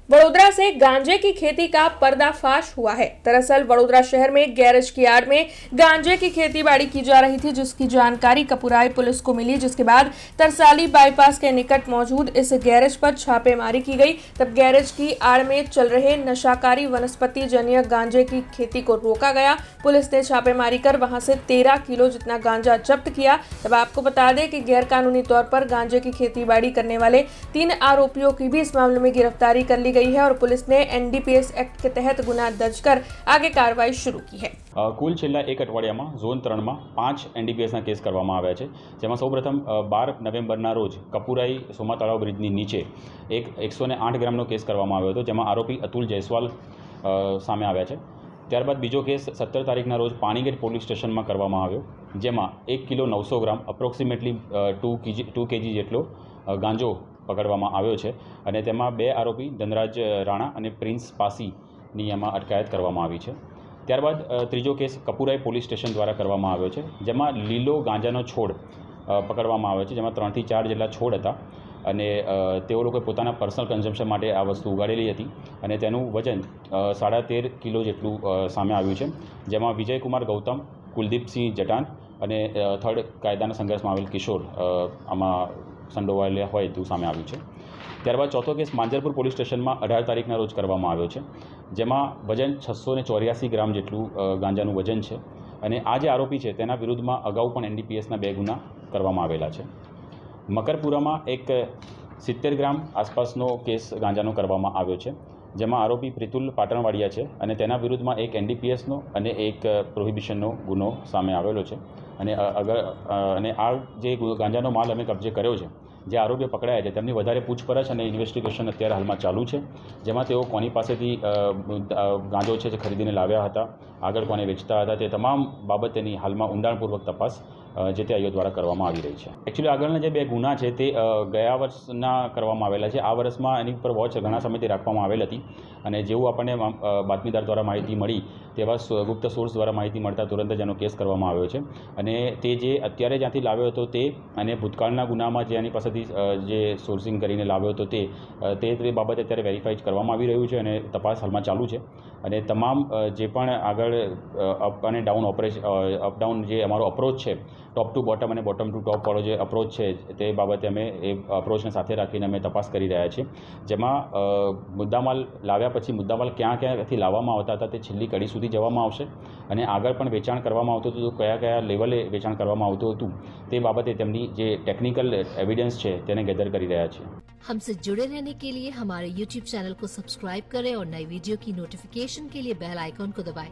वडोदरा से गांजे की खेती का पर्दाफाश हुआ है। दरअसल वडोदरा शहर में गैरेज की आड़ में गांजे की खेतीबाड़ी की जा रही थी, जिसकी जानकारी कपुराई पुलिस को मिली, जिसके बाद तरसाली बाईपास के निकट मौजूद इस गैरेज पर छापेमारी की गई। तब गैरेज की आड़ में चल रहे नशाकारी वनस्पति जन्य गांजे की खेती को रोका गया। पुलिस ने छापेमारी कर वहां से 13 किलो जितना गांजा जब्त किया। तब आपको बता दें कि गैरकानूनी तौर पर गांजे की खेतीबाड़ी करने वाले 3 आरोपियों की भी इस मामले में गिरफ्तारी कर ली गई है और पुलिस ने एनडीपीएस एक्ट के तहत गुना दर्ज कर आगे कार्रवाई शुरू की है। કુલ છેલ્લા એક અઠવાડિયામાં ઝોન 3માં 5 એનડીપીએસના કેસ કરવામાં આવ્યા છે, જેમાં સૌપ્રથમ 12 નવેમ્બરના રોજ કપુરાઈ સોમા તળાવ બ્રિજની નીચે એક 108 ગ્રામનો કેસ કરવામાં આવ્યો હતો, જેમાં આરોપી અતુલ જયસ્વાલ સામે આવ્યા છે। ત્યારબાદ બીજો કેસ 17 તારીખના રોજ પાણીગેટ પોલીસ સ્ટેશનમાં કરવામાં આવ્યો, જેમાં 1 કિલો 900 ગ્રામ અપ્રોક્સિમેટલી 2 kg જેટલો ગાંજો પકડવામાં આવ્યો છે અને તેમાં 2 આરોપી ધનરાજ રાણા અને પ્રિન્સ પાસીની એમાં અટકાયત કરવામાં આવી છે। ત્યારબાદ ત્રીજો કેસ કપુરાઈ પોલીસ સ્ટેશન દ્વારા કરવામાં આવ્યો છે, જેમાં લીલો ગાંજાનો છોડ પકડવામાં આવ્યો છે, જેમાં 3 થી 4 જેટલા છોડ હતા અને તેઓ લોકોએ પોતાના પર્સનલ કન્ઝમ્પશન માટે આ વસ્તુ ઉગાડેલી હતી અને તેનું વજન 13.5 કિલો જેટલું સામે આવ્યું છે, જેમાં વિજયકુમાર ગૌતમ, કુલદીપસિંહ જટાન અને થર્ડ કાયદાના સંઘર્ષમાં આવેલ કિશોર આમાં સંડોવાયેલા હોય તેવું સામે આવ્યું છે। ત્યારબાદ ચોથો કેસ માંજરપુર પોલીસ સ્ટેશનમાં 18 તારીખના રોજ કરવામાં આવ્યો છે, જેમાં વજન 684 ગ્રામ જેટલું ગાંજાનું વજન છે અને આ જે આરોપી છે તેના વિરુદ્ધમાં અગાઉ પણ એનડીપીએસના 2 ગુના કરવામાં આવેલા છે। મકરપુરામાં એક 70 ગ્રામ આસપાસનો કેસ ગાંજાનો કરવામાં આવ્યો છે, જેમાં આરોપી પ્રિતુલ પાટણવાડિયા છે અને તેના વિરુદ્ધમાં એક એનડીપીએસનો અને એક પ્રોહિબિશનનો ગુનો સામે આવેલો છે અને આ જે ગાંજાનો માલ અમે કબજે કર્યો છે, જે આરોપીઓ પકડાયા છે તેમની વધારે પૂછપરછ અને ઇન્વેસ્ટિગેશન અત્યારે હાલમાં ચાલુ છે, જેમાં તેઓ કોની પાસેથી ગાંજો છે જે ખરીદીને લાવ્યા હતા, આગળ કોને વેચતા હતા, તે તમામ બાબતેની હાલમાં ઊંડાણપૂર્વક તપાસ જે તે આઈઓ દ્વારા કરવામાં આવી રહી છે। એકચ્યુઅલી આગળના જે 2 ગુના છે તે ગયા વર્ષના કરવામાં આવેલા છે। આ વર્ષમાં એની ઉપર વોચ ઘણા સમયથી રાખવામાં આવેલ હતી અને જેવું આપણને બાતમીદાર દ્વારા માહિતી મળી તેવા ગુપ્ત સોર્સ દ્વારા માહિતી મળતા તુરંત જ એનો કેસ કરવામાં આવ્યો છે અને તે જે અત્યારે જ્યાંથી લાવ્યો હતો તે અને ભૂતકાળના ગુનામાં જે એની પાસેથી જે સોર્સિંગ કરીને લાવ્યો હતો તે બાબતે અત્યારે વેરીફાઈ કરવામાં આવી રહ્યું છે અને તપાસ હાલમાં ચાલુ છે અને તમામ જે પણ આગળ અપ અને ડાઉન અપડાઉન જે અમારો અપ્રોચ છે, ટોપ ટુ બોટમ અને બોટમ ટુ ટોપ વાળો જે અપ્રોચ છે તે બાબતે અમે એ અપ્રોચને સાથે રાખીને અમે તપાસ કરી રહ્યા છીએ, જેમાં મુદ્દામાલ લાવ્યા પછી મુદ્દામાલ ક્યાંથી લાવવામાં આવતા હતા તે છેલ્લી કડી સુધી જવામાં આવશે અને આગળ પણ વેચાણ કરવામાં આવતું હતું તો કયા લેવલે વેચાણ કરવામાં આવતું હતું તે બાબતે તેમની જે ટેકનિકલ એવિડન્સ છે તેને ગેધર કરી રહ્યા છીએ। हमसे जुड़े रहने के लिए हमारे YouTube चैनल को सब्सक्राइब करें और नई वीडियो की नोटिफिकेशन के लिए बेल आइकॉन को दबाएं।